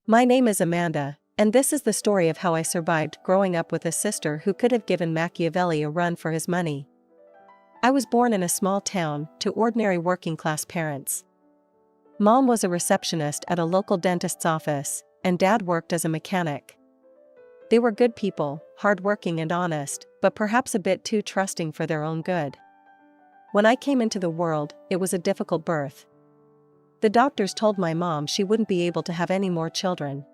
My name is Amanda, and this is the story of how I survived growing up with a sister who could have given Machiavelli a run for his money. I was born in a small town to ordinary working-class parents. Mom was a receptionist at a local dentist's office, and Dad worked as a mechanic. They were good people, hardworking and honest, but perhaps a bit too trusting for their own good. When I came into the world, it was a difficult birth. The doctors told my mom she wouldn't be able to have any more children.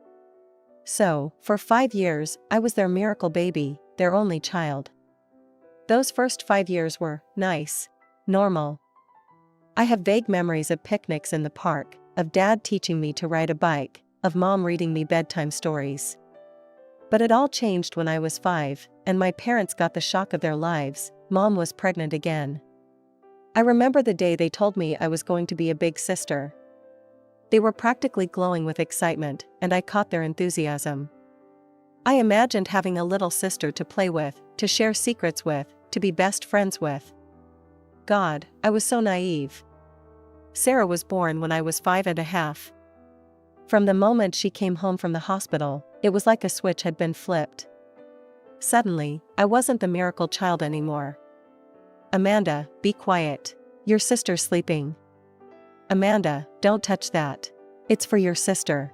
So, for 5 years, I was their miracle baby, their only child. Those first 5 years were nice, normal. I have vague memories of picnics in the park, of Dad teaching me to ride a bike, of Mom reading me bedtime stories. But it all changed when I was 5, and my parents got the shock of their lives. Mom was pregnant again. I remember the day they told me I was going to be a big sister. They were practically glowing with excitement, and I caught their enthusiasm. I imagined having a little sister to play with, to share secrets with, to be best friends with. God, I was so naive. Sarah was born when I was 5.5. From the moment she came home from the hospital, it was like a switch had been flipped. Suddenly, I wasn't the miracle child anymore. Amanda, be quiet. Your sister's sleeping. Amanda, don't touch that. It's for your sister.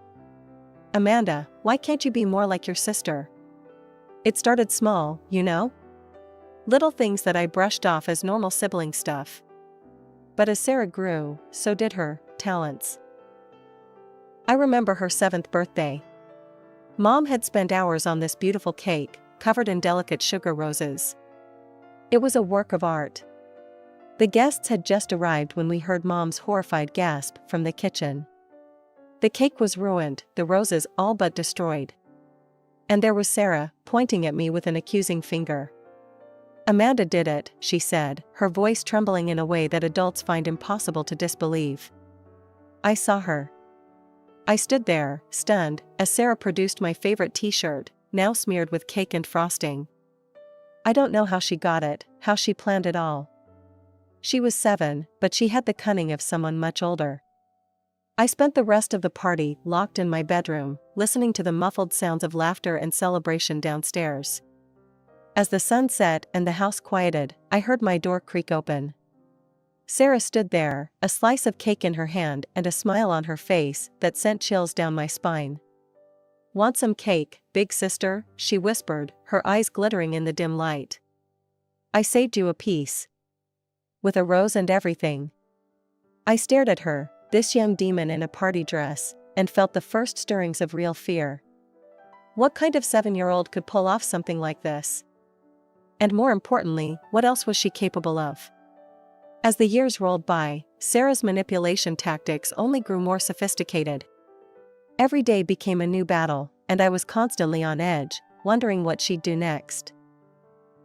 Amanda, why can't you be more like your sister? It started small, you know? Little things that I brushed off as normal sibling stuff. But as Sarah grew, so did her talents. I remember her 7th birthday. Mom had spent hours on this beautiful cake, covered in delicate sugar roses. It was a work of art. The guests had just arrived when we heard Mom's horrified gasp from the kitchen. The cake was ruined, the roses all but destroyed. And there was Sarah, pointing at me with an accusing finger. Amanda did it, she said, her voice trembling in a way that adults find impossible to disbelieve. I saw her. I stood there, stunned, as Sarah produced my favorite t-shirt, now smeared with cake and frosting. I don't know how she got it, how she planned it all. She was 7, but she had the cunning of someone much older. I spent the rest of the party locked in my bedroom, listening to the muffled sounds of laughter and celebration downstairs. As the sun set and the house quieted, I heard my door creak open. Sarah stood there, a slice of cake in her hand and a smile on her face that sent chills down my spine. Want some cake, big sister? She whispered, her eyes glittering in the dim light. I saved you a piece. With a rose and everything. I stared at her, this young demon in a party dress, and felt the first stirrings of real fear. What kind of 7-year-old could pull off something like this? And more importantly, what else was she capable of? As the years rolled by, Sarah's manipulation tactics only grew more sophisticated. Every day became a new battle, and I was constantly on edge, wondering what she'd do next.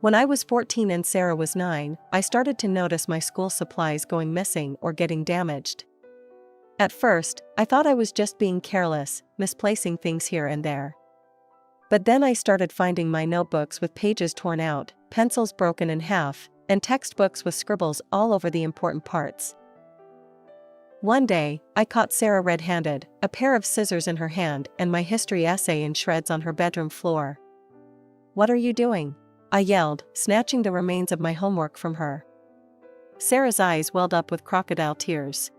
When I was 14 and Sarah was 9, I started to notice my school supplies going missing or getting damaged. At first, I thought I was just being careless, misplacing things here and there. But then I started finding my notebooks with pages torn out, pencils broken in half, and textbooks with scribbles all over the important parts. One day, I caught Sarah red-handed, a pair of scissors in her hand and my history essay in shreds on her bedroom floor. "What are you doing?" I yelled, snatching the remains of my homework from her. Sarah's eyes welled up with crocodile tears.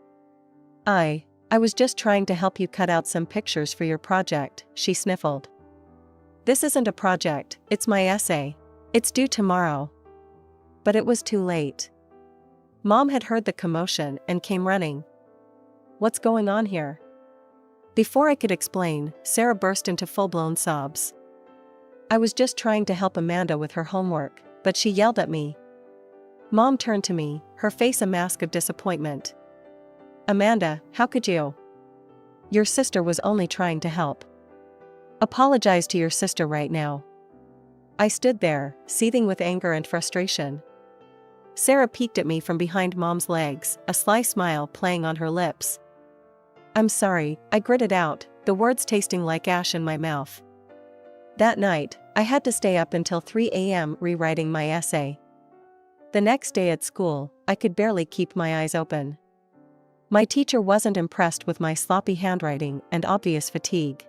I was just trying to help you cut out some pictures for your project," she sniffled. "This isn't a project, it's my essay. It's due tomorrow." But it was too late. Mom had heard the commotion and came running. "What's going on here?" Before I could explain, Sarah burst into full-blown sobs. I was just trying to help Amanda with her homework, but she yelled at me. Mom turned to me, her face a mask of disappointment. "Amanda, how could you? Your sister was only trying to help. Apologize to your sister right now." I stood there, seething with anger and frustration. Sarah peeked at me from behind Mom's legs, a sly smile playing on her lips. "I'm sorry," I gritted out, the words tasting like ash in my mouth. That night, I had to stay up until 3 a.m. rewriting my essay. The next day at school, I could barely keep my eyes open. My teacher wasn't impressed with my sloppy handwriting and obvious fatigue.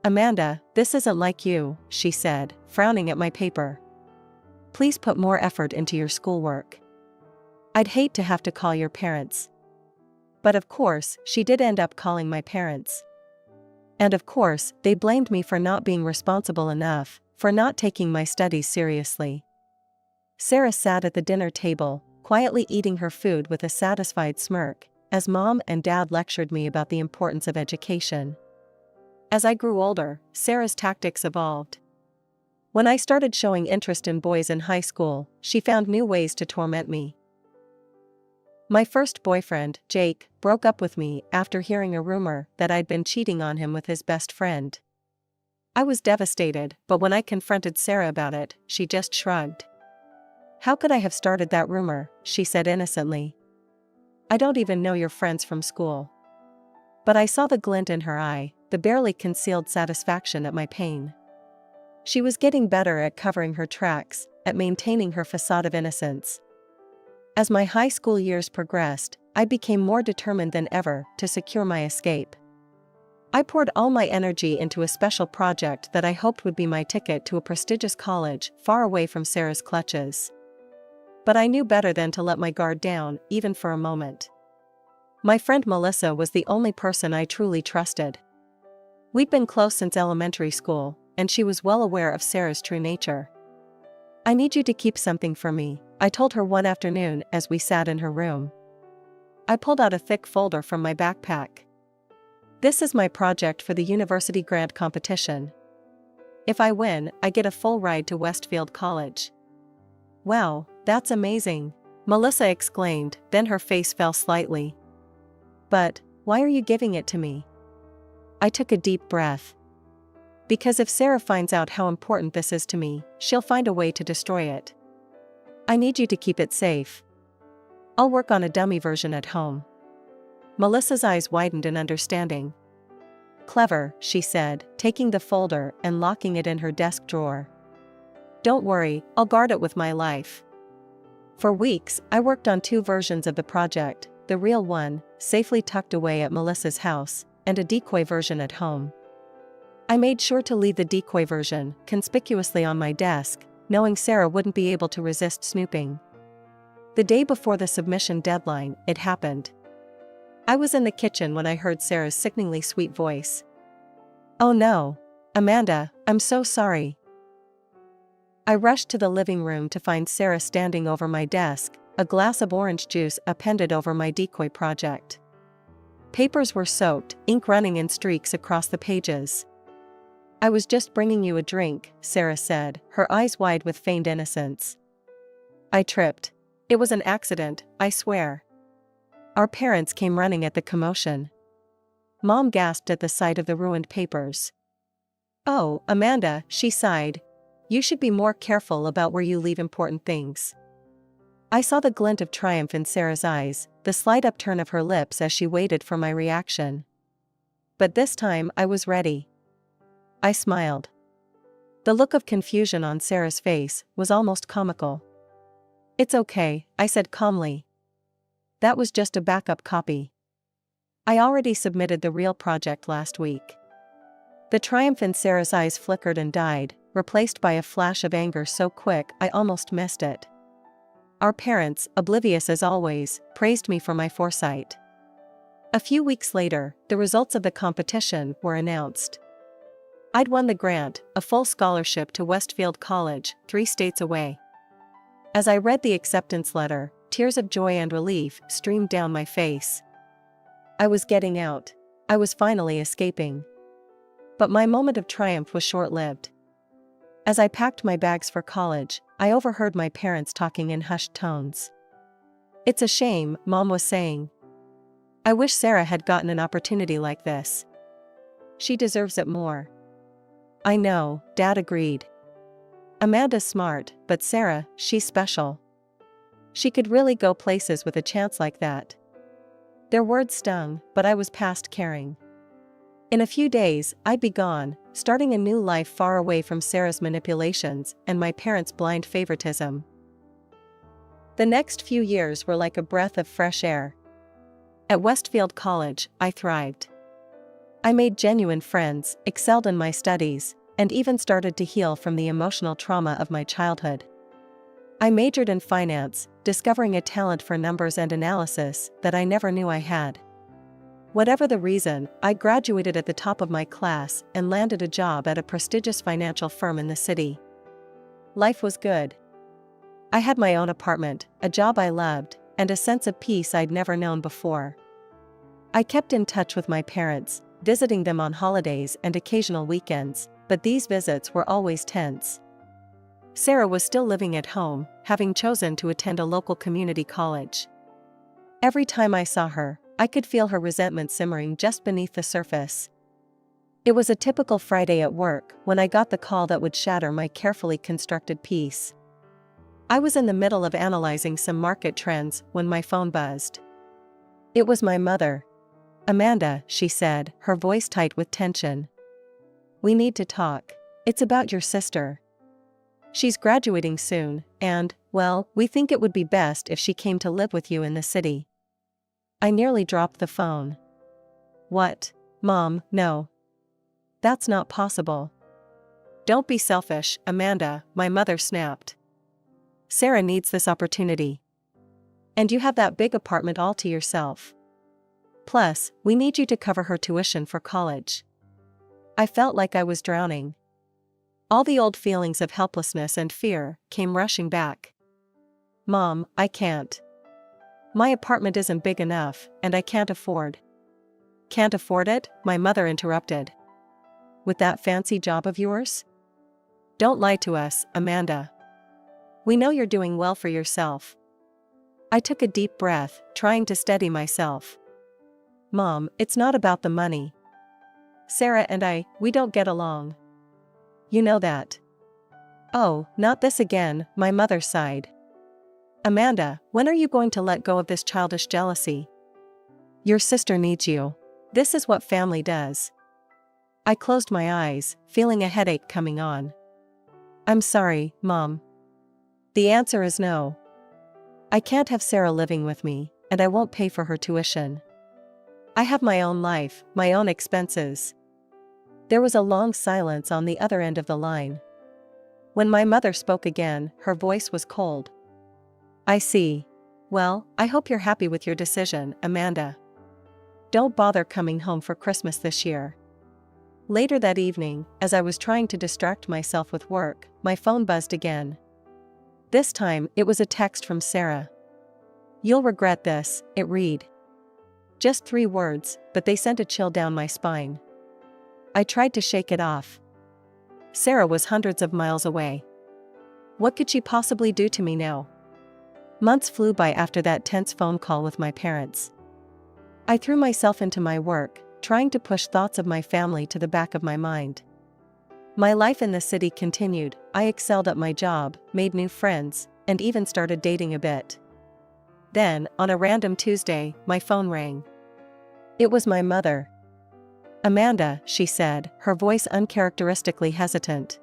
Amanda, this isn't like you, she said, frowning at my paper. Please put more effort into your schoolwork. I'd hate to have to call your parents. But of course, she did end up calling my parents. And of course, they blamed me for not being responsible enough, for not taking my studies seriously. Sarah sat at the dinner table, quietly eating her food with a satisfied smirk, as Mom and Dad lectured me about the importance of education. As I grew older, Sarah's tactics evolved. When I started showing interest in boys in high school, she found new ways to torment me. My first boyfriend, Jake, broke up with me after hearing a rumor that I'd been cheating on him with his best friend. I was devastated, but when I confronted Sarah about it, she just shrugged. How could I have started that rumor, she said innocently. I don't even know your friends from school. But I saw the glint in her eye, the barely concealed satisfaction at my pain. She was getting better at covering her tracks, at maintaining her facade of innocence. As my high school years progressed, I became more determined than ever to secure my escape. I poured all my energy into a special project that I hoped would be my ticket to a prestigious college far away from Sarah's clutches. But I knew better than to let my guard down, even for a moment. My friend Melissa was the only person I truly trusted. We'd been close since elementary school, and she was well aware of Sarah's true nature. I need you to keep something for me, I told her one afternoon as we sat in her room. I pulled out a thick folder from my backpack. This is my project for the university grant competition. If I win, I get a full ride to Westfield College. Wow, that's amazing, Melissa exclaimed, then her face fell slightly. But, why are you giving it to me? I took a deep breath. Because if Sarah finds out how important this is to me, she'll find a way to destroy it. I need you to keep it safe. I'll work on a dummy version at home. Melissa's eyes widened in understanding. Clever, she said, taking the folder and locking it in her desk drawer. Don't worry, I'll guard it with my life. For weeks, I worked on 2 versions of the project, the real one, safely tucked away at Melissa's house, and a decoy version at home. I made sure to leave the decoy version conspicuously on my desk, knowing Sarah wouldn't be able to resist snooping. The day before the submission deadline, it happened. I was in the kitchen when I heard Sarah's sickeningly sweet voice. Oh no, Amanda, I'm so sorry. I rushed to the living room to find Sarah standing over my desk, a glass of orange juice appended over my decoy project. Papers were soaked, ink running in streaks across the pages. I was just bringing you a drink, Sarah said, her eyes wide with feigned innocence. I tripped. It was an accident, I swear. Our parents came running at the commotion. Mom gasped at the sight of the ruined papers. Oh, Amanda, she sighed. You should be more careful about where you leave important things. I saw the glint of triumph in Sarah's eyes, the slight upturn of her lips as she waited for my reaction. But this time I was ready. I smiled. The look of confusion on Sarah's face was almost comical. It's okay, I said calmly. That was just a backup copy. I already submitted the real project last week. The triumph in Sarah's eyes flickered and died, replaced by a flash of anger so quick I almost missed it. Our parents, oblivious as always, praised me for my foresight. A few weeks later, the results of the competition were announced. I'd won the grant, a full scholarship to Westfield College, 3 states away. As I read the acceptance letter, tears of joy and relief streamed down my face. I was getting out. I was finally escaping. But my moment of triumph was short-lived. As I packed my bags for college, I overheard my parents talking in hushed tones. It's a shame, Mom was saying. I wish Sarah had gotten an opportunity like this. She deserves it more. I know, Dad agreed. Amanda's smart, but Sarah, she's special. She could really go places with a chance like that. Their words stung, but I was past caring. In a few days, I'd be gone, starting a new life far away from Sarah's manipulations and my parents' blind favoritism. The next few years were like a breath of fresh air. At Westfield College, I thrived. I made genuine friends, excelled in my studies, and even started to heal from the emotional trauma of my childhood. I majored in finance, discovering a talent for numbers and analysis that I never knew I had. Whatever the reason, I graduated at the top of my class and landed a job at a prestigious financial firm in the city. Life was good. I had my own apartment, a job I loved, and a sense of peace I'd never known before. I kept in touch with my parents, visiting them on holidays and occasional weekends, but these visits were always tense. Sarah was still living at home, having chosen to attend a local community college. Every time I saw her, I could feel her resentment simmering just beneath the surface. It was a typical Friday at work when I got the call that would shatter my carefully constructed peace. I was in the middle of analyzing some market trends when my phone buzzed. It was my mother. "Amanda," she said, her voice tight with tension. "We need to talk. It's about your sister. She's graduating soon, and, well, we think it would be best if she came to live with you in the city." I nearly dropped the phone. "What? Mom, no. That's not possible." "Don't be selfish, Amanda," my mother snapped. "Sarah needs this opportunity. And you have that big apartment all to yourself. Plus, we need you to cover her tuition for college." I felt like I was drowning. All the old feelings of helplessness and fear came rushing back. "Mom, I can't. My apartment isn't big enough, and I can't afford." "Can't afford it?" my mother interrupted. "With that fancy job of yours? Don't lie to us, Amanda. We know you're doing well for yourself." I took a deep breath, trying to steady myself. "Mom, it's not about the money. Sarah and we don't get along. You know that." "Oh, not this again," my mother sighed. "Amanda, when are you going to let go of this childish jealousy? Your sister needs you. This is what family does." I closed my eyes, feeling a headache coming on. "I'm sorry, Mom. The answer is no. I can't have Sarah living with me, and I won't pay for her tuition. I have my own life, my own expenses." There was a long silence on the other end of the line. When my mother spoke again, her voice was cold. "I see. Well, I hope you're happy with your decision, Amanda. Don't bother coming home for Christmas this year." Later that evening, as I was trying to distract myself with work, my phone buzzed again. This time, it was a text from Sarah. "You'll regret this," it read. Just 3 words, but they sent a chill down my spine. I tried to shake it off. Sarah was hundreds of miles away. What could she possibly do to me now? Months flew by after that tense phone call with my parents. I threw myself into my work, trying to push thoughts of my family to the back of my mind. My life in the city continued. I excelled at my job, made new friends, and even started dating a bit. Then, on a random Tuesday, my phone rang. It was my mother. "Amanda," she said, her voice uncharacteristically hesitant.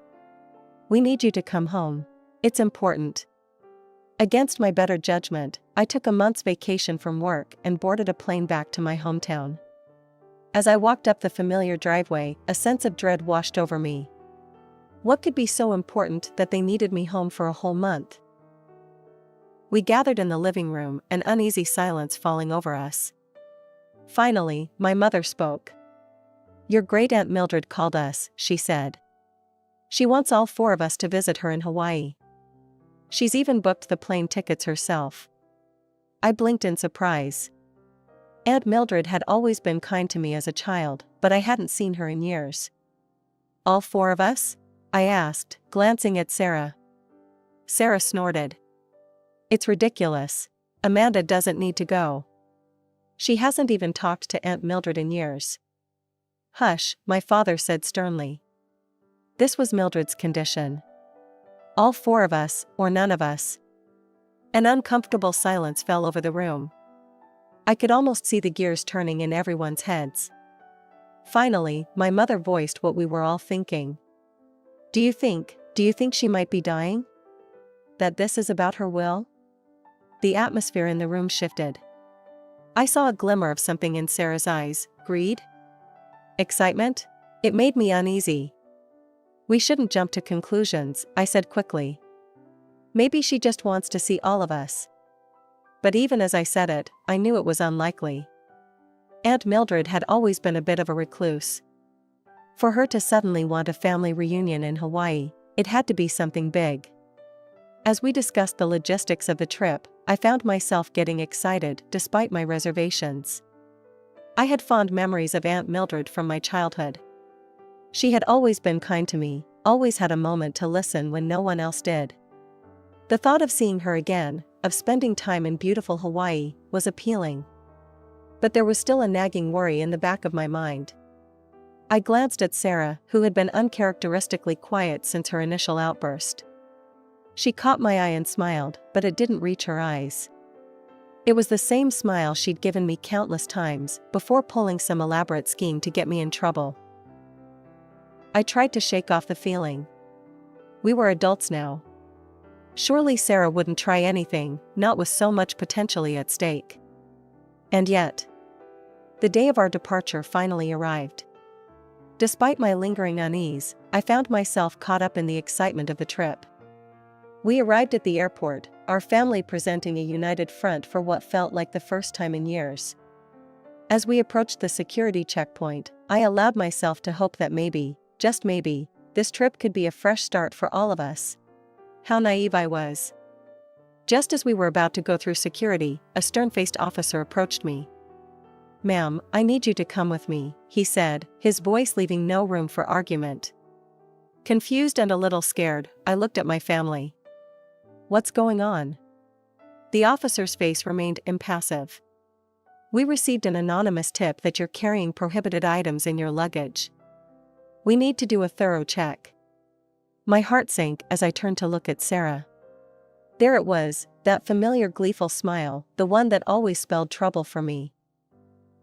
"We need you to come home. It's important." Against my better judgment, I took a month's vacation from work and boarded a plane back to my hometown. As I walked up the familiar driveway, a sense of dread washed over me. What could be so important that they needed me home for a whole month? We gathered in the living room, an uneasy silence falling over us. Finally, my mother spoke. "Your great-aunt Mildred called us," she said. "She wants all 4 of us to visit her in Hawaii. She's even booked the plane tickets herself." I blinked in surprise. Aunt Mildred had always been kind to me as a child, but I hadn't seen her in years. "All 4 of us?" I asked, glancing at Sarah. Sarah snorted. "It's ridiculous. Amanda doesn't need to go. She hasn't even talked to Aunt Mildred in years." "Hush," my father said sternly. This was Mildred's condition. All 4 of us, or none of us. An uncomfortable silence fell over the room. I could almost see the gears turning in everyone's heads. Finally, my mother voiced what we were all thinking. Do you think she might be dying? That this is about her will?" The atmosphere in the room shifted. I saw a glimmer of something in Sarah's eyes. Greed? Excitement? It made me uneasy. We shouldn't jump to conclusions, I said quickly. Maybe she just wants to see all of us. But even as I said it, I knew it was unlikely. Aunt Mildred had always been a bit of a recluse. For her to suddenly want a family reunion in Hawaii, it had to be something big. As we discussed the logistics of the trip, I found myself getting excited despite my reservations. I had fond memories of Aunt Mildred from my childhood. She had always been kind to me, always had a moment to listen when no one else did. The thought of seeing her again, of spending time in beautiful Hawaii, was appealing. But there was still a nagging worry in the back of my mind. I glanced at Sarah, who had been uncharacteristically quiet since her initial outburst. She caught my eye and smiled, but it didn't reach her eyes. It was the same smile she'd given me countless times before pulling some elaborate scheme to get me in trouble. I tried to shake off the feeling. We were adults now. Surely Sarah wouldn't try anything, not with so much potentially at stake. And yet, the day of our departure finally arrived. Despite my lingering unease, I found myself caught up in the excitement of the trip. We arrived at the airport, our family presenting a united front for what felt like the first time in years. As we approached the security checkpoint, I allowed myself to hope that maybe, just maybe, this trip could be a fresh start for all of us. How naive I was. Just as we were about to go through security, a stern-faced officer approached me. "Ma'am, I need you to come with me," he said, his voice leaving no room for argument. Confused and a little scared, I looked at my family. "What's going on?" The officer's face remained impassive. "We received an anonymous tip that you're carrying prohibited items in your luggage. We need to do a thorough check." My heart sank as I turned to look at Sarah. There it was, that familiar gleeful smile, the one that always spelled trouble for me.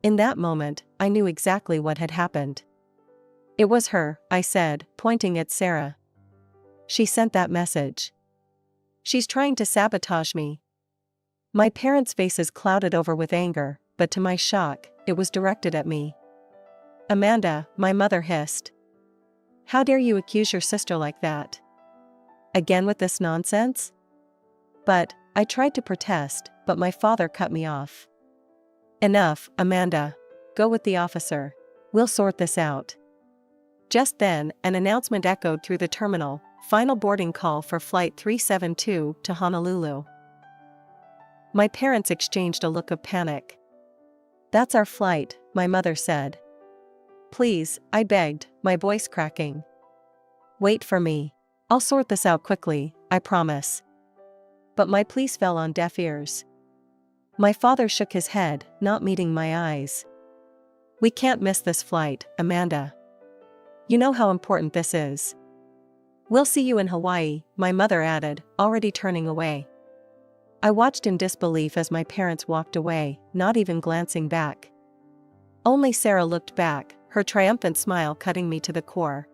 In that moment, I knew exactly what had happened. "It was her," I said, pointing at Sarah. "She sent that message. She's trying to sabotage me." My parents' faces clouded over with anger, but to my shock, it was directed at me. "Amanda," my mother hissed. "How dare you accuse your sister like that? Again with this nonsense?" I tried to protest, but my father cut me off. "Enough, Amanda. Go with the officer. We'll sort this out." Just then, an announcement echoed through the terminal, "Final boarding call for Flight 372 to Honolulu." My parents exchanged a look of panic. "That's our flight," my mother said. "Please," I begged, my voice cracking. "Wait for me. I'll sort this out quickly, I promise." But my pleas fell on deaf ears. My father shook his head, not meeting my eyes. "We can't miss this flight, Amanda. You know how important this is." "We'll see you in Hawaii," my mother added, already turning away. I watched in disbelief as my parents walked away, not even glancing back. Only Sarah looked back, her triumphant smile cutting me to the core.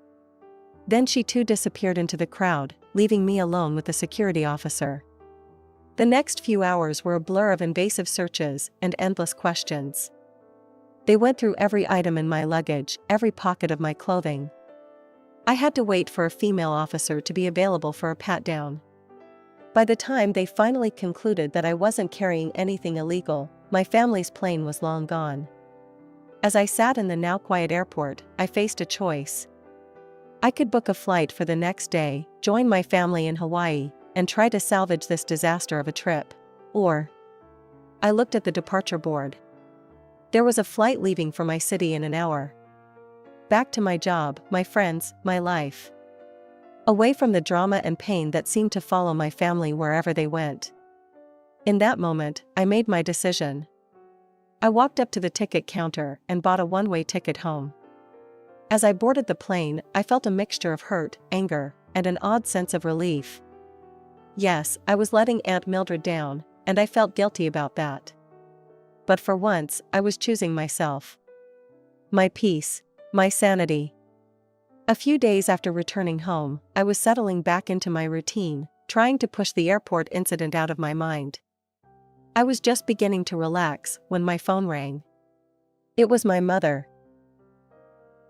Then she too disappeared into the crowd, leaving me alone with the security officer. The next few hours were a blur of invasive searches and endless questions. They went through every item in my luggage, every pocket of my clothing. I had to wait for a female officer to be available for a pat-down. By the time they finally concluded that I wasn't carrying anything illegal, my family's plane was long gone. As I sat in the now quiet airport, I faced a choice. I could book a flight for the next day, join my family in Hawaii, and try to salvage this disaster of a trip. Or I looked at the departure board. There was a flight leaving for my city in an hour. Back to my job, my friends, my life. Away from the drama and pain that seemed to follow my family wherever they went. In that moment, I made my decision. I walked up to the ticket counter and bought a one-way ticket home. As I boarded the plane, I felt a mixture of hurt, anger, and an odd sense of relief. Yes, I was letting Aunt Mildred down, and I felt guilty about that. But for once, I was choosing myself. My peace, my sanity. A few days after returning home, I was settling back into my routine, trying to push the airport incident out of my mind. I was just beginning to relax when my phone rang. It was my mother.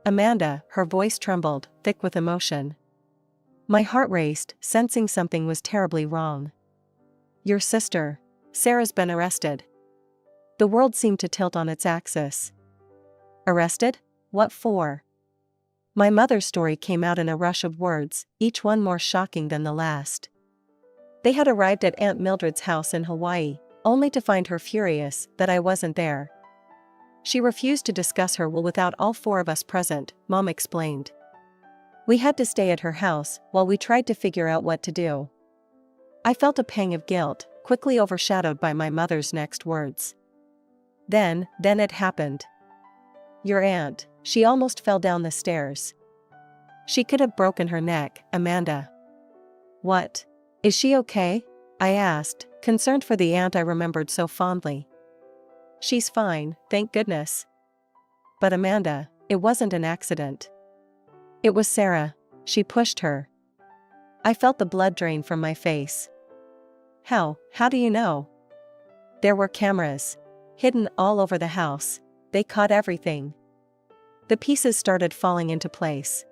Amanda, her voice trembled, thick with emotion. My heart raced, sensing something was terribly wrong. Your sister. Sarah's been arrested. The world seemed to tilt on its axis. Arrested? What for? My mother's story came out in a rush of words, each one more shocking than the last. They had arrived at Aunt Mildred's house in Hawaii, only to find her furious that I wasn't there. She refused to discuss her will without all four of us present, Mom explained. We had to stay at her house while we tried to figure out what to do. I felt a pang of guilt, quickly overshadowed by my mother's next words. Then it happened. Your aunt, she almost fell down the stairs. She could have broken her neck, Amanda. What? Is she okay? I asked, concerned for the aunt I remembered so fondly. She's fine, thank goodness. But Amanda, it wasn't an accident. It was Sarah. She pushed her. I felt the blood drain from my face. How do you know? There were cameras. Hidden all over the house. They caught everything. The pieces started falling into place.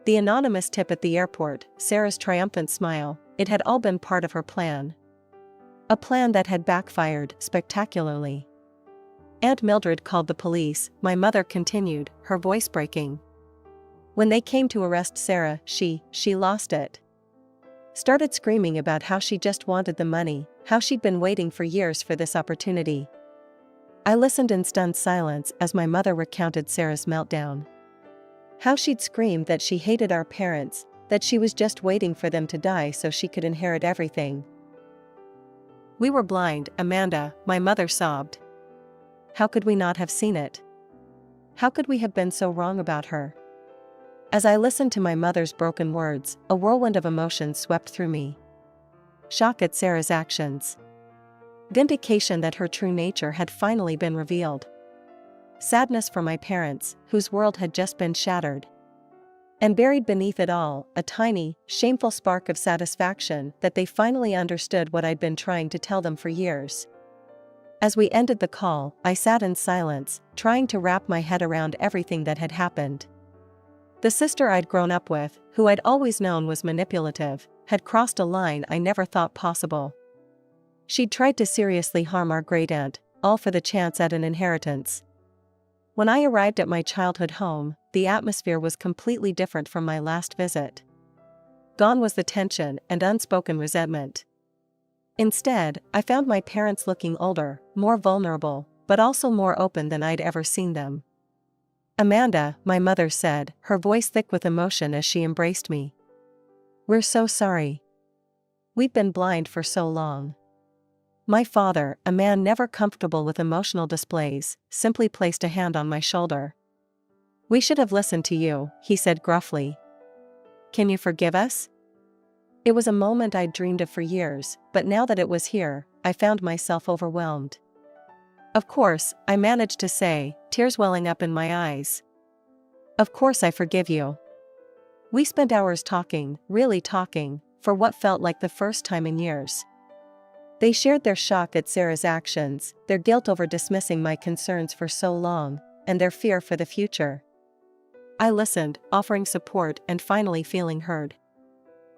The anonymous tip at the airport, Sarah's triumphant smile, it had all been part of her plan. A plan that had backfired spectacularly. Aunt Mildred called the police, my mother continued, her voice breaking. When they came to arrest Sarah, she lost it. Started screaming about how she just wanted the money, how she'd been waiting for years for this opportunity. I listened in stunned silence as my mother recounted Sarah's meltdown. How she'd screamed that she hated our parents, that she was just waiting for them to die so she could inherit everything. We were blind, Amanda, my mother sobbed. How could we not have seen it? How could we have been so wrong about her? As I listened to my mother's broken words, a whirlwind of emotions swept through me. Shock at Sarah's actions. Vindication that her true nature had finally been revealed. Sadness for my parents, whose world had just been shattered. And buried beneath it all, a tiny, shameful spark of satisfaction that they finally understood what I'd been trying to tell them for years. As we ended the call, I sat in silence, trying to wrap my head around everything that had happened. The sister I'd grown up with, who I'd always known was manipulative, had crossed a line I never thought possible. She'd tried to seriously harm our great-aunt, all for the chance at an inheritance. When I arrived at my childhood home, the atmosphere was completely different from my last visit. Gone was the tension and unspoken resentment. Instead, I found my parents looking older, more vulnerable, but also more open than I'd ever seen them. Amanda, my mother said, her voice thick with emotion as she embraced me. We're so sorry. We've been blind for so long. My father, a man never comfortable with emotional displays, simply placed a hand on my shoulder. We should have listened to you, he said gruffly. Can you forgive us? It was a moment I'd dreamed of for years, but now that it was here, I found myself overwhelmed. Of course, I managed to say, tears welling up in my eyes. Of course I forgive you. We spent hours talking, really talking, for what felt like the first time in years. They shared their shock at Sarah's actions, their guilt over dismissing my concerns for so long, and their fear for the future. I listened, offering support and finally feeling heard.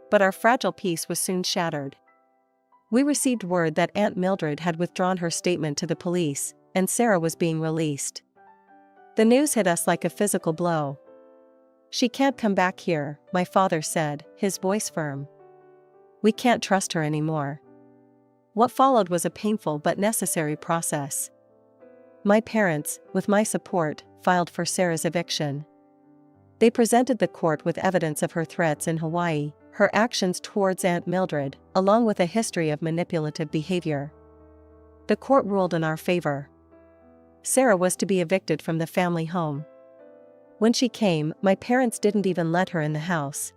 But our fragile peace was soon shattered. We received word that Aunt Mildred had withdrawn her statement to the police, and Sarah was being released. The news hit us like a physical blow. She can't come back here, my father said, his voice firm. We can't trust her anymore. What followed was a painful but necessary process. My parents, with my support, filed for Sarah's eviction. They presented the court with evidence of her threats in Hawaii, her actions towards Aunt Mildred, along with a history of manipulative behavior. The court ruled in our favor. Sarah was to be evicted from the family home. When she came, my parents didn't even let her in the house.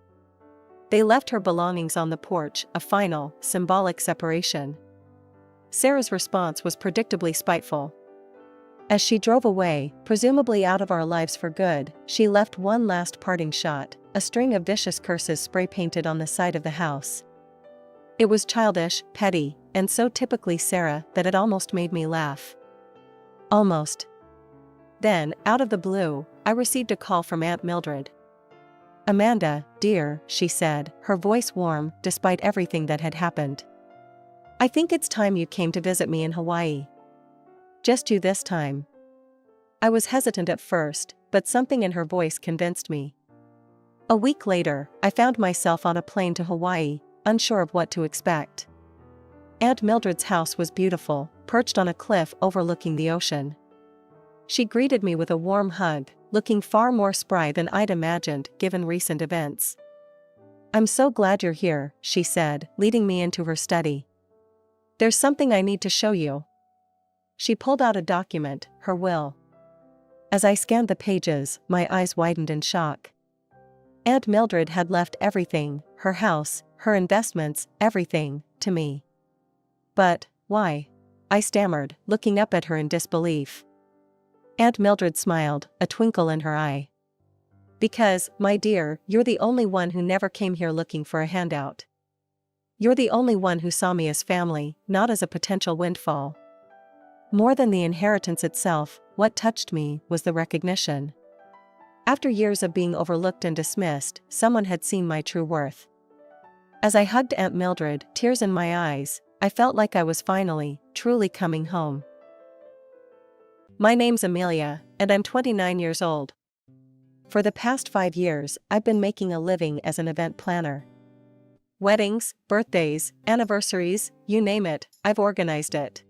They left her belongings on the porch, a final, symbolic separation. Sarah's response was predictably spiteful. As she drove away, presumably out of our lives for good, she left one last parting shot, a string of vicious curses spray-painted on the side of the house. It was childish, petty, and so typically Sarah that it almost made me laugh. Almost. Then, out of the blue, I received a call from Aunt Mildred. "Amanda, dear," she said, her voice warm despite everything that had happened. "I think it's time you came to visit me in Hawaii. Just you this time." I was hesitant at first, but something in her voice convinced me. A week later, I found myself on a plane to Hawaii, unsure of what to expect. Aunt Mildred's house was beautiful, perched on a cliff overlooking the ocean. She greeted me with a warm hug, looking far more spry than I'd imagined given recent events. "I'm so glad you're here," she said, leading me into her study. "There's something I need to show you." She pulled out a document, her will. As I scanned the pages, my eyes widened in shock. Aunt Mildred had left everything, her house, her investments, everything, to me. "But, why?" I stammered, looking up at her in disbelief. Aunt Mildred smiled, a twinkle in her eye. "Because, my dear, you're the only one who never came here looking for a handout. You're the only one who saw me as family, not as a potential windfall." More than the inheritance itself, what touched me was the recognition. After years of being overlooked and dismissed, someone had seen my true worth. As I hugged Aunt Mildred, tears in my eyes, I felt like I was finally, truly coming home. My name's Amelia, and I'm 29 years old. For the past 5 years, I've been making a living as an event planner. Weddings, birthdays, anniversaries, you name it, I've organized it.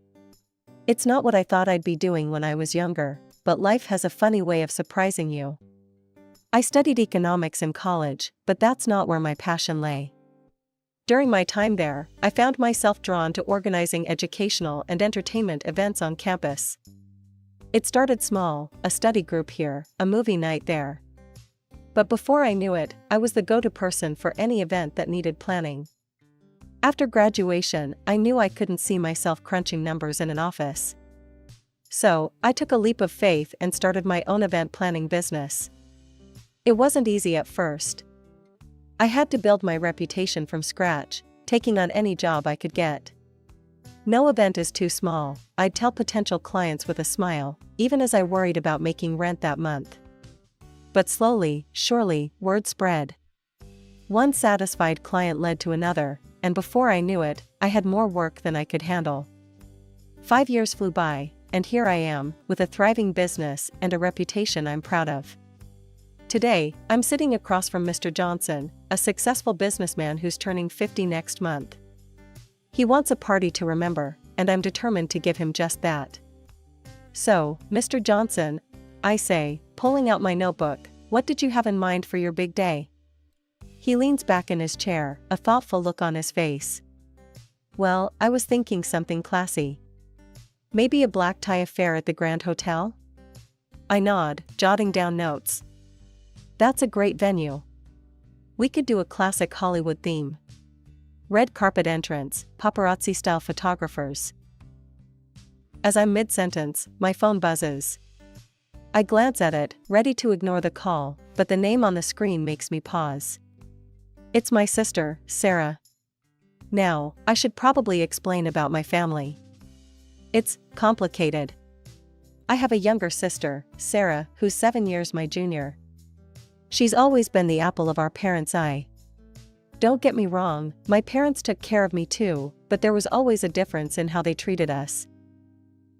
It's not what I thought I'd be doing when I was younger, but life has a funny way of surprising you. I studied economics in college, but that's not where my passion lay. During my time there, I found myself drawn to organizing educational and entertainment events on campus. It started small, a study group here, a movie night there. But before I knew it, I was the go-to person for any event that needed planning. After graduation, I knew I couldn't see myself crunching numbers in an office. So, I took a leap of faith and started my own event planning business. It wasn't easy at first. I had to build my reputation from scratch, taking on any job I could get. No event is too small, I'd tell potential clients with a smile, even as I worried about making rent that month. But slowly, surely, word spread. One satisfied client led to another, and before I knew it, I had more work than I could handle. 5 years flew by, and here I am, with a thriving business and a reputation I'm proud of. Today, I'm sitting across from Mr. Johnson, a successful businessman who's turning 50 next month. He wants a party to remember, and I'm determined to give him just that. "So, Mr. Johnson," I say, pulling out my notebook, "what did you have in mind for your big day?" He leans back in his chair, a thoughtful look on his face. "Well, I was thinking something classy. Maybe a black tie affair at the Grand Hotel?" I nod, jotting down notes. "That's a great venue. We could do a classic Hollywood theme. Red carpet entrance, paparazzi-style photographers." As I'm mid-sentence, my phone buzzes. I glance at it, ready to ignore the call, but the name on the screen makes me pause. It's my sister, Sarah. Now, I should probably explain about my family. It's complicated. I have a younger sister, Sarah, who's 7 years my junior. She's always been the apple of our parents' eye. Don't get me wrong, my parents took care of me too, but there was always a difference in how they treated us.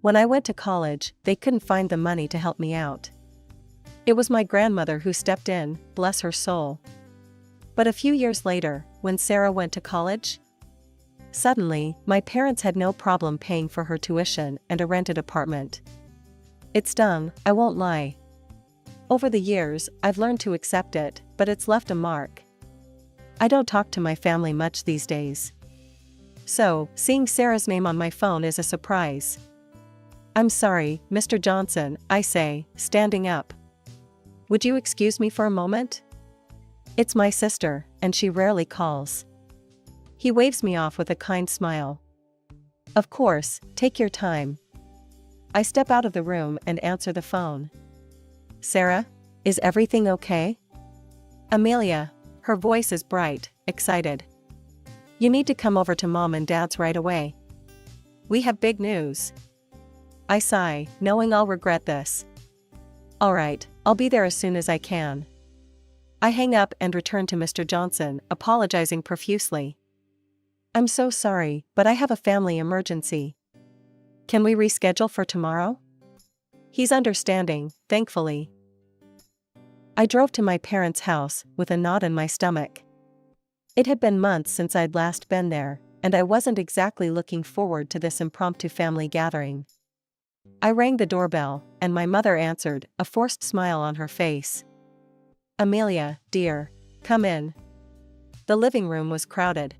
When I went to college, they couldn't find the money to help me out. It was my grandmother who stepped in, bless her soul. But a few years later, when Sarah went to college, suddenly, my parents had no problem paying for her tuition and a rented apartment. It stung, I won't lie. Over the years, I've learned to accept it, but it's left a mark. I don't talk to my family much these days. So, seeing Sarah's name on my phone is a surprise. "I'm sorry, Mr. Johnson," I say, standing up. "Would you excuse me for a moment? It's my sister, and she rarely calls." He waves me off with a kind smile. "Of course, take your time." I step out of the room and answer the phone. "Sarah? Is everything okay?" "Amelia." Her voice is bright, excited. "You need to come over to Mom and Dad's right away. We have big news." I sigh, knowing I'll regret this. "All right, I'll be there as soon as I can. I hang up and return to Mr. Johnson, apologizing profusely. I'm so sorry, but I have a family emergency. Can we reschedule for tomorrow? He's understanding, thankfully. I drove to my parents' house with a knot in my stomach. It had been months since I'd last been there, and I wasn't exactly looking forward to this impromptu family gathering. I rang the doorbell, and my mother answered, a forced smile on her face. Amelia, dear, come in. The living room was crowded.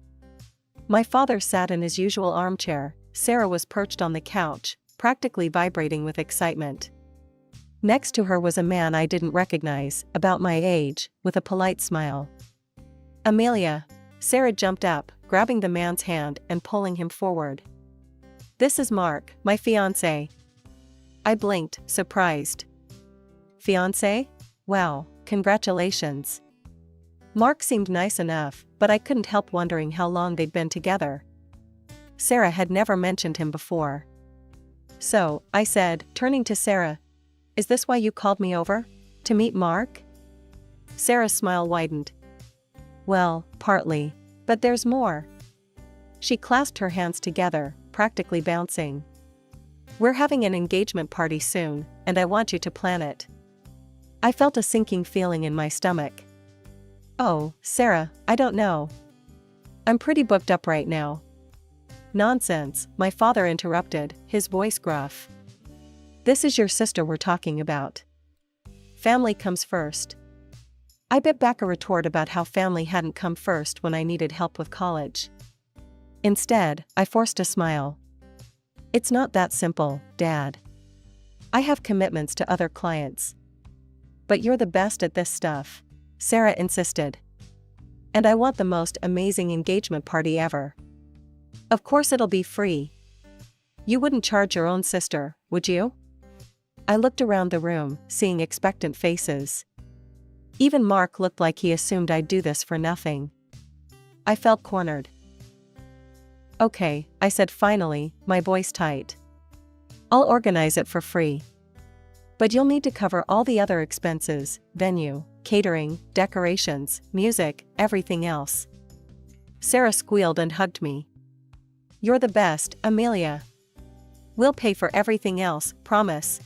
My father sat in his usual armchair. Sarah was perched on the couch, practically vibrating with excitement. Next to her was a man I didn't recognize, about my age, with a polite smile. Amelia. Sarah jumped up, grabbing the man's hand and pulling him forward. This is Mark, my fiancé. I blinked, surprised. Fiancé? Wow, congratulations. Mark seemed nice enough, but I couldn't help wondering how long they'd been together. Sarah had never mentioned him before. So, I said, turning to Sarah, is this why you called me over? To meet Mark? Sarah's smile widened. Well, partly. But there's more. She clasped her hands together, practically bouncing. We're having an engagement party soon, and I want you to plan it. I felt a sinking feeling in my stomach. Oh, Sarah, I don't know. I'm pretty booked up right now. Nonsense, my father interrupted, his voice gruff. This is your sister we're talking about. Family comes first. I bit back a retort about how family hadn't come first when I needed help with college. Instead, I forced a smile. It's not that simple, Dad. I have commitments to other clients. But you're the best at this stuff, Sarah insisted. And I want the most amazing engagement party ever. Of course it'll be free. You wouldn't charge your own sister, would you? I looked around the room, seeing expectant faces. Even Mark looked like he assumed I'd do this for nothing. I felt cornered. Okay, I said finally, my voice tight. I'll organize it for free. But you'll need to cover all the other expenses, venue, catering, decorations, music, everything else. Sarah squealed and hugged me. You're the best, Amelia. We'll pay for everything else, promise.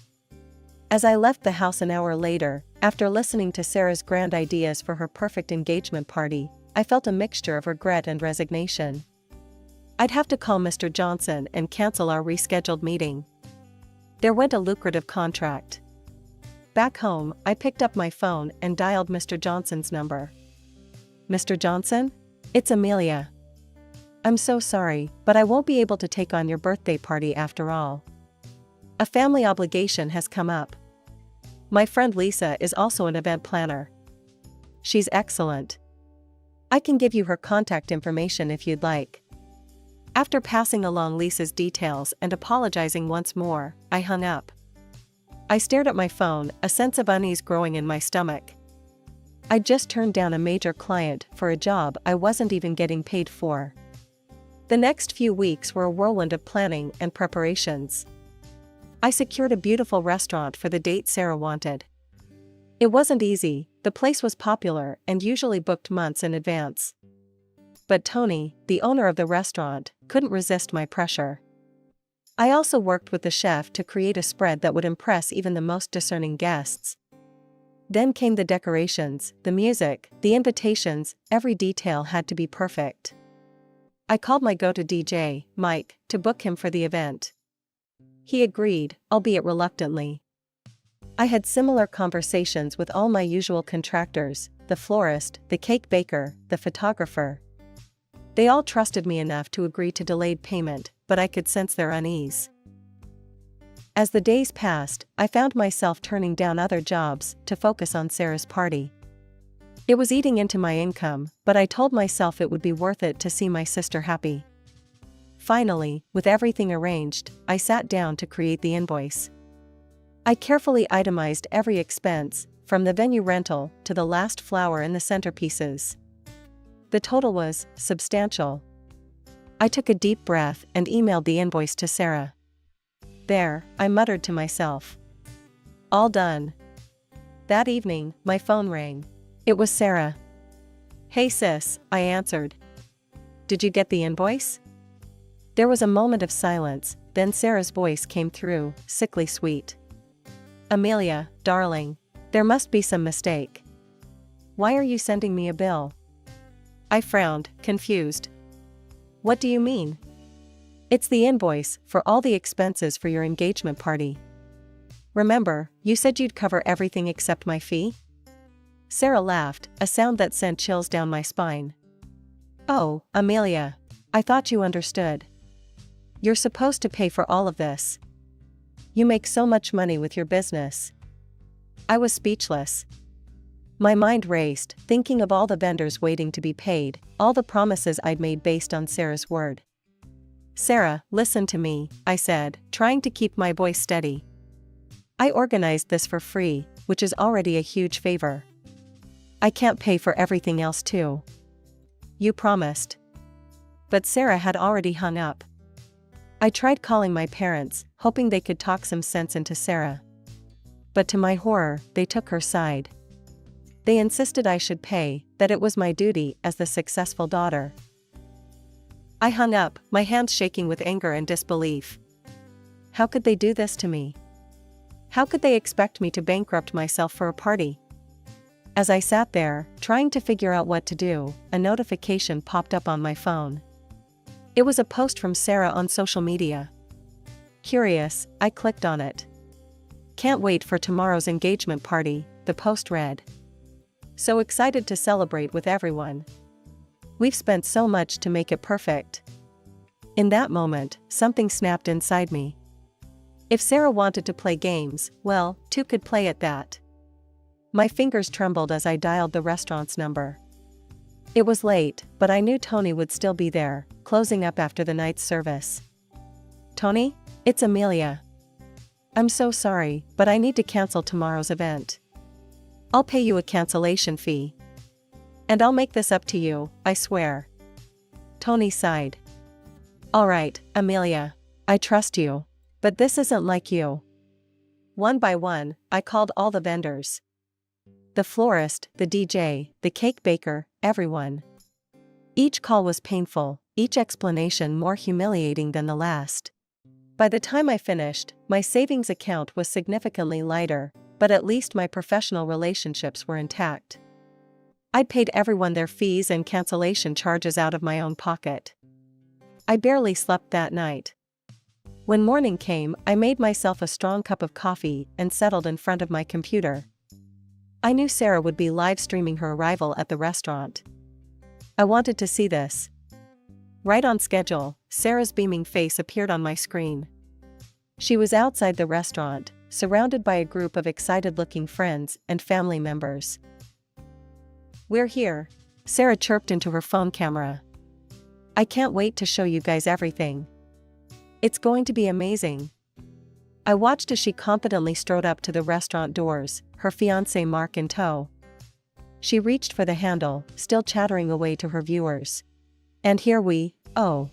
As I left the house an hour later, after listening to Sarah's grand ideas for her perfect engagement party, I felt a mixture of regret and resignation. I'd have to call Mr. Johnson and cancel our rescheduled meeting. There went a lucrative contract. Back home, I picked up my phone and dialed Mr. Johnson's number. Mr. Johnson? It's Amelia. I'm so sorry, but I won't be able to take on your birthday party after all. A family obligation has come up. My friend Lisa is also an event planner. She's excellent. I can give you her contact information if you'd like. After passing along Lisa's details and apologizing once more, I hung up. I stared at my phone, a sense of unease growing in my stomach. I'd just turned down a major client for a job I wasn't even getting paid for. The next few weeks were a whirlwind of planning and preparations. I secured a beautiful restaurant for the date Sarah wanted. It wasn't easy, the place was popular and usually booked months in advance. But Tony, the owner of the restaurant, couldn't resist my pressure. I also worked with the chef to create a spread that would impress even the most discerning guests. Then came the decorations, the music, the invitations, every detail had to be perfect. I called my go-to DJ, Mike, to book him for the event. He agreed, albeit reluctantly. I had similar conversations with all my usual contractors, the florist, the cake baker, the photographer. They all trusted me enough to agree to delayed payment, but I could sense their unease. As the days passed, I found myself turning down other jobs to focus on Sarah's party. It was eating into my income, but I told myself it would be worth it to see my sister happy. Finally, with everything arranged, I sat down to create the invoice. I carefully itemized every expense, from the venue rental to the last flower in the centerpieces. The total was substantial. I took a deep breath and emailed the invoice to Sarah. There, I muttered to myself. All done. That evening, my phone rang. It was Sarah. "Hey sis," I answered. "Did you get the invoice?" There was a moment of silence, then Sarah's voice came through, sickly sweet. "Amelia, darling. There must be some mistake. Why are you sending me a bill?" I frowned, confused. "What do you mean?" "It's the invoice for all the expenses for your engagement party. Remember, you said you'd cover everything except my fee?" Sarah laughed, a sound that sent chills down my spine. "Oh, Amelia. I thought you understood. You're supposed to pay for all of this. You make so much money with your business." I was speechless. My mind raced, thinking of all the vendors waiting to be paid, all the promises I'd made based on Sarah's word. "Sarah, listen to me," I said, trying to keep my voice steady. "I organized this for free, which is already a huge favor. I can't pay for everything else too. You promised." But Sarah had already hung up. I tried calling my parents, hoping they could talk some sense into Sarah. But to my horror, they took her side. They insisted I should pay, that it was my duty as the successful daughter. I hung up, my hands shaking with anger and disbelief. How could they do this to me? How could they expect me to bankrupt myself for a party? As I sat there, trying to figure out what to do, a notification popped up on my phone. It was a post from Sarah on social media. Curious, I clicked on it. "Can't wait for tomorrow's engagement party," the post read. "So excited to celebrate with everyone. We've spent so much to make it perfect." In that moment, something snapped inside me. If Sarah wanted to play games, well, two could play at that. My fingers trembled as I dialed the restaurant's number. It was late, but I knew Tony would still be there, closing up after the night's service. "Tony? It's Amelia. I'm so sorry, but I need to cancel tomorrow's event. I'll pay you a cancellation fee. And I'll make this up to you, I swear." Tony sighed. "All right, Amelia. I trust you. But this isn't like you." One by one, I called all the vendors. The florist, the DJ, the cake baker, everyone. Each call was painful, each explanation more humiliating than the last. By the time I finished, my savings account was significantly lighter, but at least my professional relationships were intact. I'd paid everyone their fees and cancellation charges out of my own pocket. I barely slept that night. When morning came, I made myself a strong cup of coffee and settled in front of my computer. I knew Sarah would be live streaming her arrival at the restaurant. I wanted to see this. Right on schedule, Sarah's beaming face appeared on my screen. She was outside the restaurant, surrounded by a group of excited-looking friends and family members. "We're here," Sarah chirped into her phone camera. "I can't wait to show you guys everything. It's going to be amazing." I watched as she confidently strode up to the restaurant doors, her fiancé Mark in tow. She reached for the handle, still chattering away to her viewers. And here oh.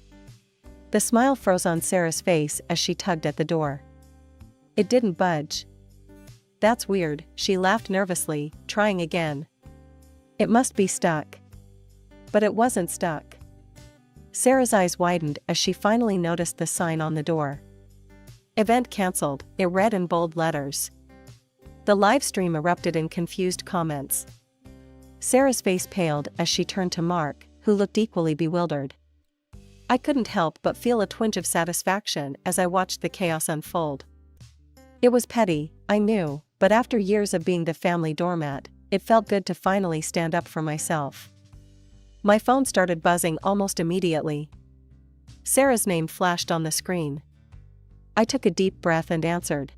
The smile froze on Sarah's face as she tugged at the door. It didn't budge. "That's weird," she laughed nervously, trying again. "It must be stuck." But it wasn't stuck. Sarah's eyes widened as she finally noticed the sign on the door. "Event cancelled," it read in bold letters. The live stream erupted in confused comments. Sarah's face paled as she turned to Mark, who looked equally bewildered. I couldn't help but feel a twinge of satisfaction as I watched the chaos unfold. It was petty, I knew, but after years of being the family doormat, it felt good to finally stand up for myself. My phone started buzzing almost immediately. Sarah's name flashed on the screen. I took a deep breath and answered.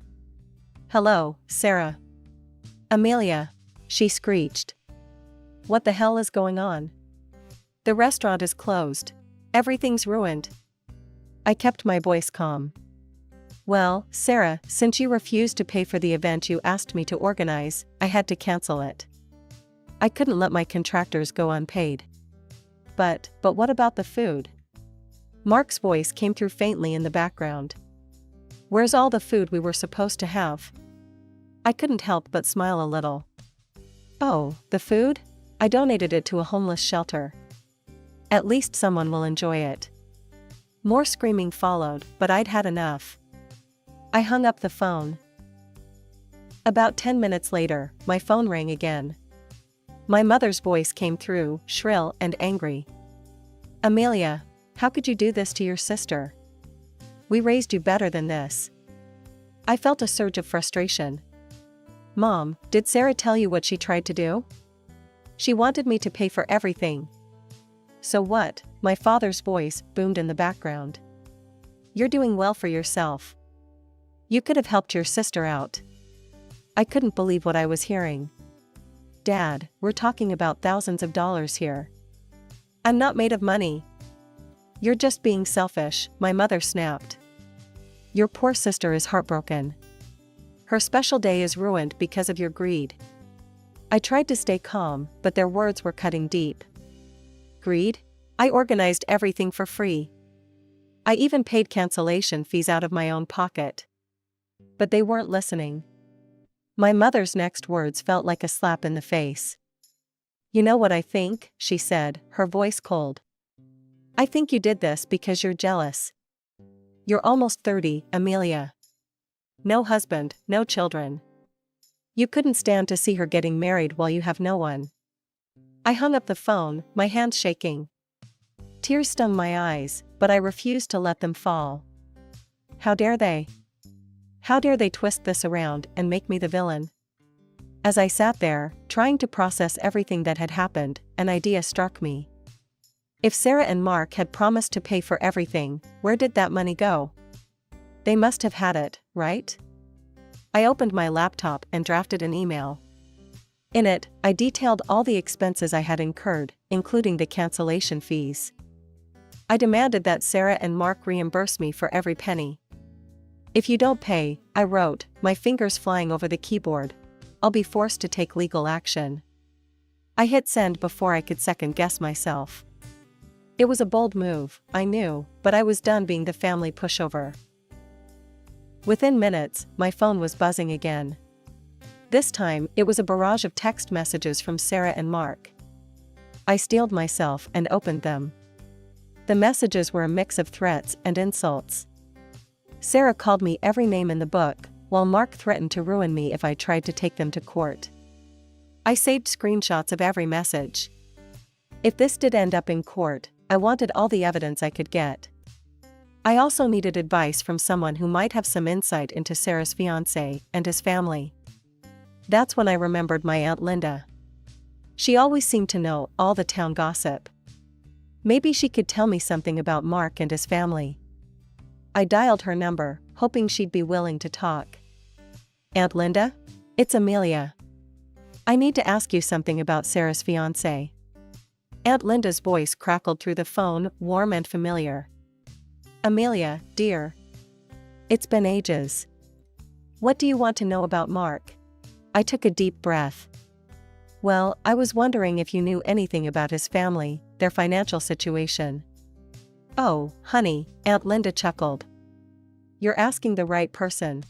"Hello, Sarah." "Amelia," she screeched. "What the hell is going on? The restaurant is closed. Everything's ruined." I kept my voice calm. "Well, Sarah, since you refused to pay for the event you asked me to organize, I had to cancel it. I couldn't let my contractors go unpaid." But what about the food?" Mark's voice came through faintly in the background. "Where's all the food we were supposed to have?" I couldn't help but smile a little. Oh, the food? I donated it to a homeless shelter. At least someone will enjoy it. More screaming followed, but I'd had enough. I hung up the phone. About 10 minutes later, my phone rang again. My mother's voice came through, shrill and angry. Amelia, how could you do this to your sister? We raised you better than this. I felt a surge of frustration. Mom, did Sarah tell you what she tried to do? She wanted me to pay for everything. So what? My father's voice boomed in the background. You're doing well for yourself. You could have helped your sister out. I couldn't believe what I was hearing. Dad, we're talking about thousands of dollars here. I'm not made of money. You're just being selfish, my mother snapped. Your poor sister is heartbroken. Her special day is ruined because of your greed. I tried to stay calm, but their words were cutting deep. Greed? I organized everything for free. I even paid cancellation fees out of my own pocket. But they weren't listening. My mother's next words felt like a slap in the face. You know what I think, she said, her voice cold. I think you did this because you're jealous. You're almost 30, Amelia. No husband, no children. You couldn't stand to see her getting married while you have no one. I hung up the phone, my hands shaking. Tears stung my eyes, but I refused to let them fall. How dare they? How dare they twist this around and make me the villain? As I sat there, trying to process everything that had happened, an idea struck me. If Sarah and Mark had promised to pay for everything, where did that money go? They must have had it, right? I opened my laptop and drafted an email. In it, I detailed all the expenses I had incurred, including the cancellation fees. I demanded that Sarah and Mark reimburse me for every penny. If you don't pay, I wrote, my fingers flying over the keyboard, I'll be forced to take legal action. I hit send before I could second guess myself. It was a bold move, I knew, but I was done being the family pushover. Within minutes, my phone was buzzing again. This time, it was a barrage of text messages from Sarah and Mark. I steeled myself and opened them. The messages were a mix of threats and insults. Sarah called me every name in the book, while Mark threatened to ruin me if I tried to take them to court. I saved screenshots of every message. If this did end up in court, I wanted all the evidence I could get. I also needed advice from someone who might have some insight into Sarah's fiancé and his family. That's when I remembered my Aunt Linda. She always seemed to know all the town gossip. Maybe she could tell me something about Mark and his family. I dialed her number, hoping she'd be willing to talk. Aunt Linda? It's Amelia. I need to ask you something about Sarah's fiancé. Aunt Linda's voice crackled through the phone, warm and familiar. Amelia, dear. It's been ages. What do you want to know about Mark? I took a deep breath. Well, I was wondering if you knew anything about his family, their financial situation. Oh, honey, Aunt Linda chuckled. You're asking the right person.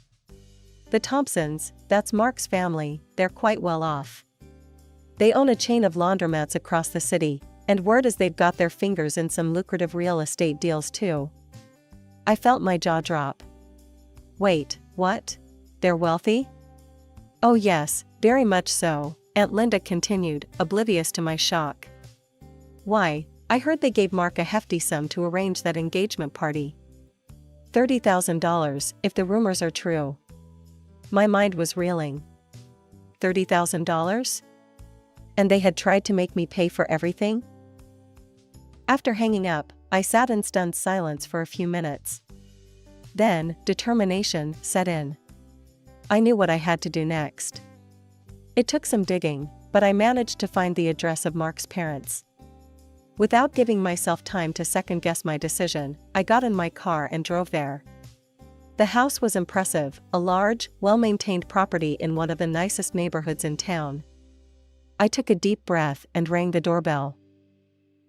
The Thompsons, that's Mark's family, they're quite well off. They own a chain of laundromats across the city, and word is they've got their fingers in some lucrative real estate deals too. I felt my jaw drop. Wait, what? They're wealthy? Oh yes, very much so, Aunt Linda continued, oblivious to my shock. Why, I heard they gave Mark a hefty sum to arrange that engagement party. $30,000, if the rumors are true. My mind was reeling. $30,000? And they had tried to make me pay for everything? After hanging up, I sat in stunned silence for a few minutes. Then, determination set in. I knew what I had to do next. It took some digging, but I managed to find the address of Mark's parents. Without giving myself time to second-guess my decision, I got in my car and drove there. The house was impressive, a large, well-maintained property in one of the nicest neighborhoods in town. I took a deep breath and rang the doorbell.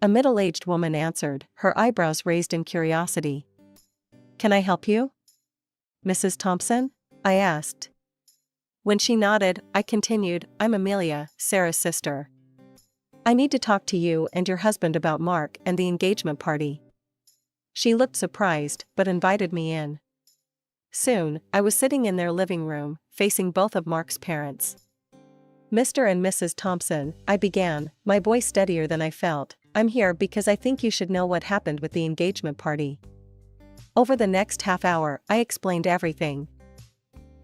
A middle-aged woman answered, her eyebrows raised in curiosity. Can I help you? Mrs. Thompson? I asked. When she nodded, I continued, I'm Amelia, Sarah's sister. I need to talk to you and your husband about Mark and the engagement party. She looked surprised, but invited me in. Soon, I was sitting in their living room, facing both of Mark's parents. Mr. and Mrs. Thompson, I began, my voice steadier than I felt, I'm here because I think you should know what happened with the engagement party. Over the next half hour, I explained everything.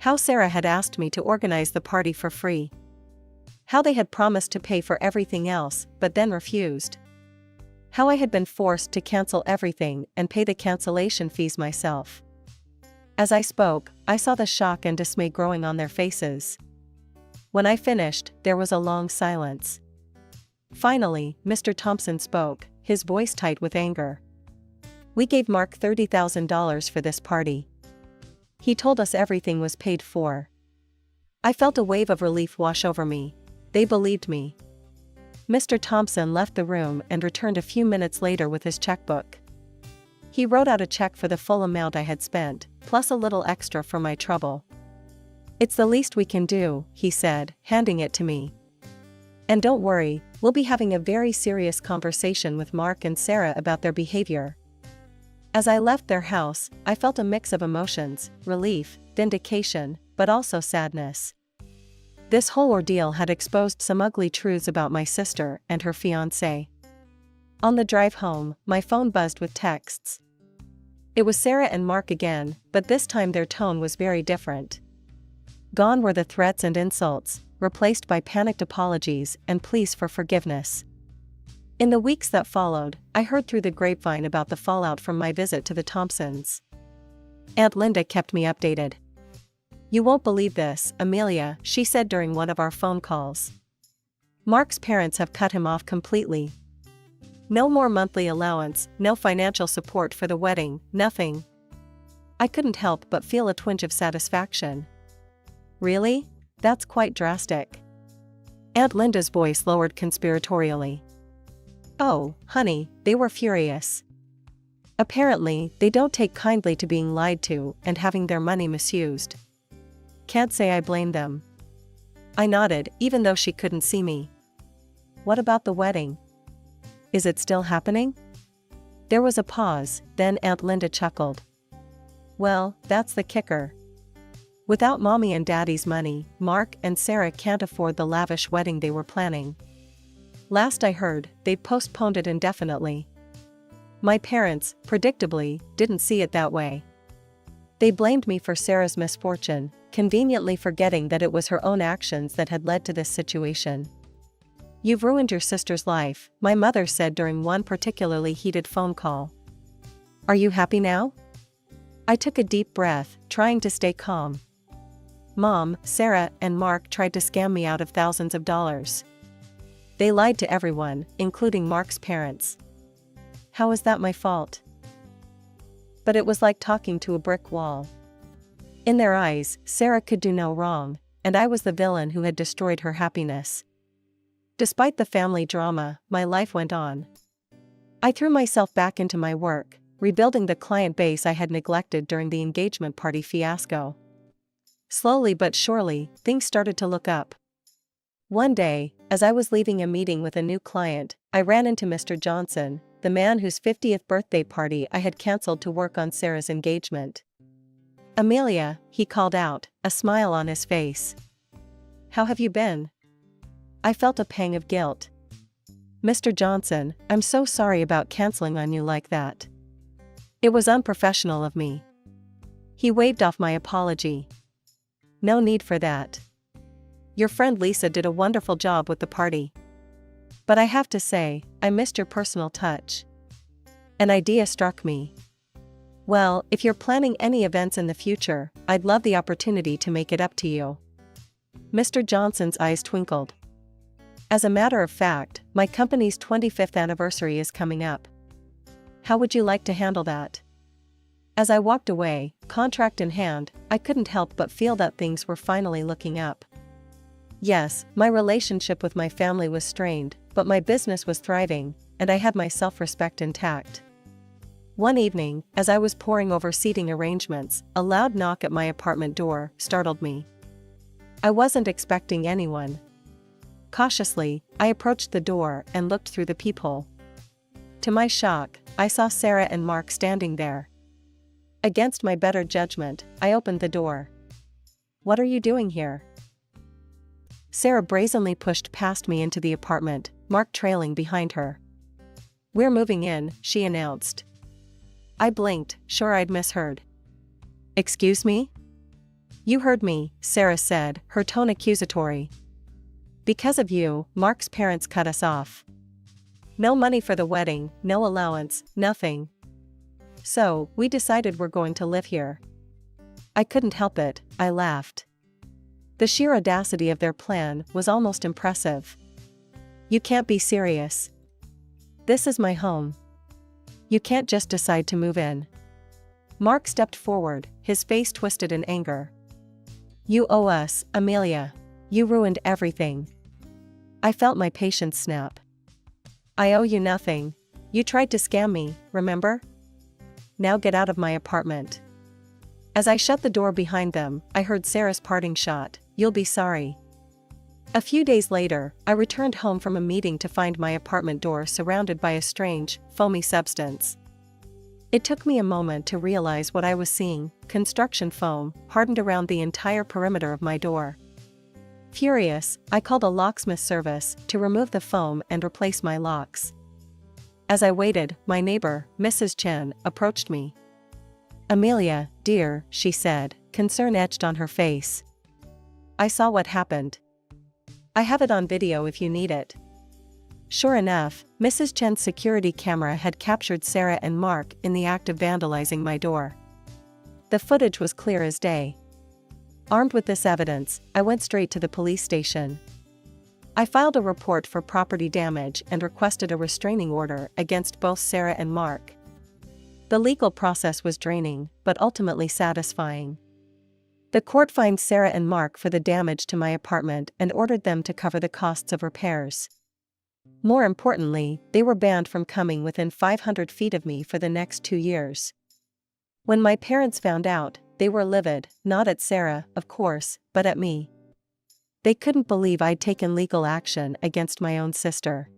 How Sarah had asked me to organize the party for free. How they had promised to pay for everything else, but then refused. How I had been forced to cancel everything and pay the cancellation fees myself. As I spoke, I saw the shock and dismay growing on their faces. When I finished, there was a long silence. Finally, Mr. Thompson spoke, his voice tight with anger. We gave Mark $30,000 for this party. He told us everything was paid for. I felt a wave of relief wash over me. They believed me. Mr. Thompson left the room and returned a few minutes later with his checkbook. He wrote out a check for the full amount I had spent, plus a little extra for my trouble. It's the least we can do, he said, handing it to me. And don't worry, we'll be having a very serious conversation with Mark and Sarah about their behavior. As I left their house, I felt a mix of emotions, relief, vindication, but also sadness. This whole ordeal had exposed some ugly truths about my sister and her fiancé. On the drive home, my phone buzzed with texts. It was Sarah and Mark again, but this time their tone was very different. Gone were the threats and insults, replaced by panicked apologies and pleas for forgiveness. In the weeks that followed, I heard through the grapevine about the fallout from my visit to the Thompsons. Aunt Linda kept me updated. You won't believe this, Amelia, she said during one of our phone calls. Mark's parents have cut him off completely. No more monthly allowance, no financial support for the wedding, nothing. I couldn't help but feel a twinge of satisfaction. Really? That's quite drastic. Aunt Linda's voice lowered conspiratorially. Oh, honey, they were furious. Apparently, they don't take kindly to being lied to and having their money misused. Can't say I blame them. I nodded, even though she couldn't see me. What about the wedding? Is it still happening? There was a pause, then Aunt Linda chuckled. Well, that's the kicker. Without Mommy and Daddy's money, Mark and Sarah can't afford the lavish wedding they were planning. Last I heard, they'd postponed it indefinitely. My parents, predictably, didn't see it that way. They blamed me for Sarah's misfortune, conveniently forgetting that it was her own actions that had led to this situation. You've ruined your sister's life, my mother said during one particularly heated phone call. Are you happy now? I took a deep breath, trying to stay calm. Mom, Sarah, and Mark tried to scam me out of thousands of dollars. They lied to everyone, including Mark's parents. How is that my fault? But it was like talking to a brick wall. In their eyes, Sarah could do no wrong, and I was the villain who had destroyed her happiness. Despite the family drama, my life went on. I threw myself back into my work, rebuilding the client base I had neglected during the engagement party fiasco. Slowly but surely, things started to look up. One day, as I was leaving a meeting with a new client, I ran into Mr. Johnson, the man whose 50th birthday party I had canceled to work on Sarah's engagement. Amelia, he called out, a smile on his face. How have you been? I felt a pang of guilt. Mr. Johnson, I'm so sorry about canceling on you like that. It was unprofessional of me. He waved off my apology. No need for that. Your friend Lisa did a wonderful job with the party. But I have to say, I missed your personal touch. An idea struck me. Well, if you're planning any events in the future, I'd love the opportunity to make it up to you. Mr. Johnson's eyes twinkled. As a matter of fact, my company's 25th anniversary is coming up. How would you like to handle that? As I walked away, contract in hand, I couldn't help but feel that things were finally looking up. Yes, my relationship with my family was strained, but my business was thriving, and I had my self-respect intact. One evening, as I was poring over seating arrangements, a loud knock at my apartment door startled me. I wasn't expecting anyone. Cautiously, I approached the door and looked through the peephole. To my shock, I saw Sarah and Mark standing there. Against my better judgment, I opened the door. "What are you doing here?" Sarah brazenly pushed past me into the apartment, Mark trailing behind her. "We're moving in," she announced. I blinked, sure I'd misheard. "Excuse me?" "You heard me," Sarah said, her tone accusatory. "Because of you, Mark's parents cut us off. No money for the wedding, no allowance, nothing. So, we decided we're going to live here." I couldn't help it, I laughed. The sheer audacity of their plan was almost impressive. "You can't be serious. This is my home. You can't just decide to move in." Mark stepped forward, his face twisted in anger. "You owe us, Amelia. You ruined everything." I felt my patience snap. "I owe you nothing. You tried to scam me, remember? Now get out of my apartment." As I shut the door behind them, I heard Sarah's parting shot, "You'll be sorry." A few days later, I returned home from a meeting to find my apartment door surrounded by a strange, foamy substance. It took me a moment to realize what I was seeing: construction foam, hardened around the entire perimeter of my door. Furious, I called a locksmith service to remove the foam and replace my locks. As I waited, my neighbor, Mrs. Chen, approached me. "Amelia, dear," she said, concern etched on her face. "I saw what happened. I have it on video if you need it." Sure enough, Mrs. Chen's security camera had captured Sarah and Mark in the act of vandalizing my door. The footage was clear as day. Armed with this evidence, I went straight to the police station. I filed a report for property damage and requested a restraining order against both Sarah and Mark. The legal process was draining, but ultimately satisfying. The court fined Sarah and Mark for the damage to my apartment and ordered them to cover the costs of repairs. More importantly, they were banned from coming within 500 feet of me for the next 2 years. When my parents found out, they were livid, not at Sarah, of course, but at me. They couldn't believe I'd taken legal action against my own sister.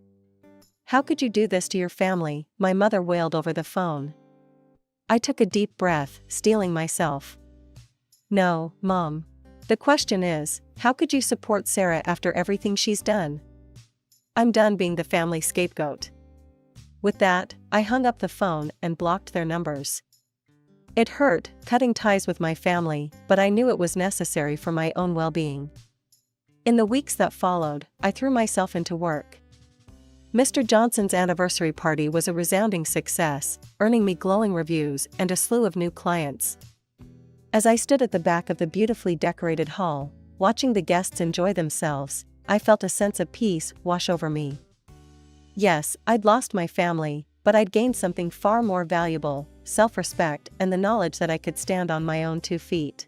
"How could you do this to your family?" my mother wailed over the phone. I took a deep breath, steeling myself. "No, Mom. The question is, how could you support Sarah after everything she's done? I'm done being the family scapegoat." With that, I hung up the phone and blocked their numbers. It hurt, cutting ties with my family, but I knew it was necessary for my own well-being. In the weeks that followed, I threw myself into work. Mr. Johnson's anniversary party was a resounding success, earning me glowing reviews and a slew of new clients. As I stood at the back of the beautifully decorated hall, watching the guests enjoy themselves, I felt a sense of peace wash over me. Yes, I'd lost my family, but I'd gained something far more valuable: self-respect and the knowledge that I could stand on my own 2 feet.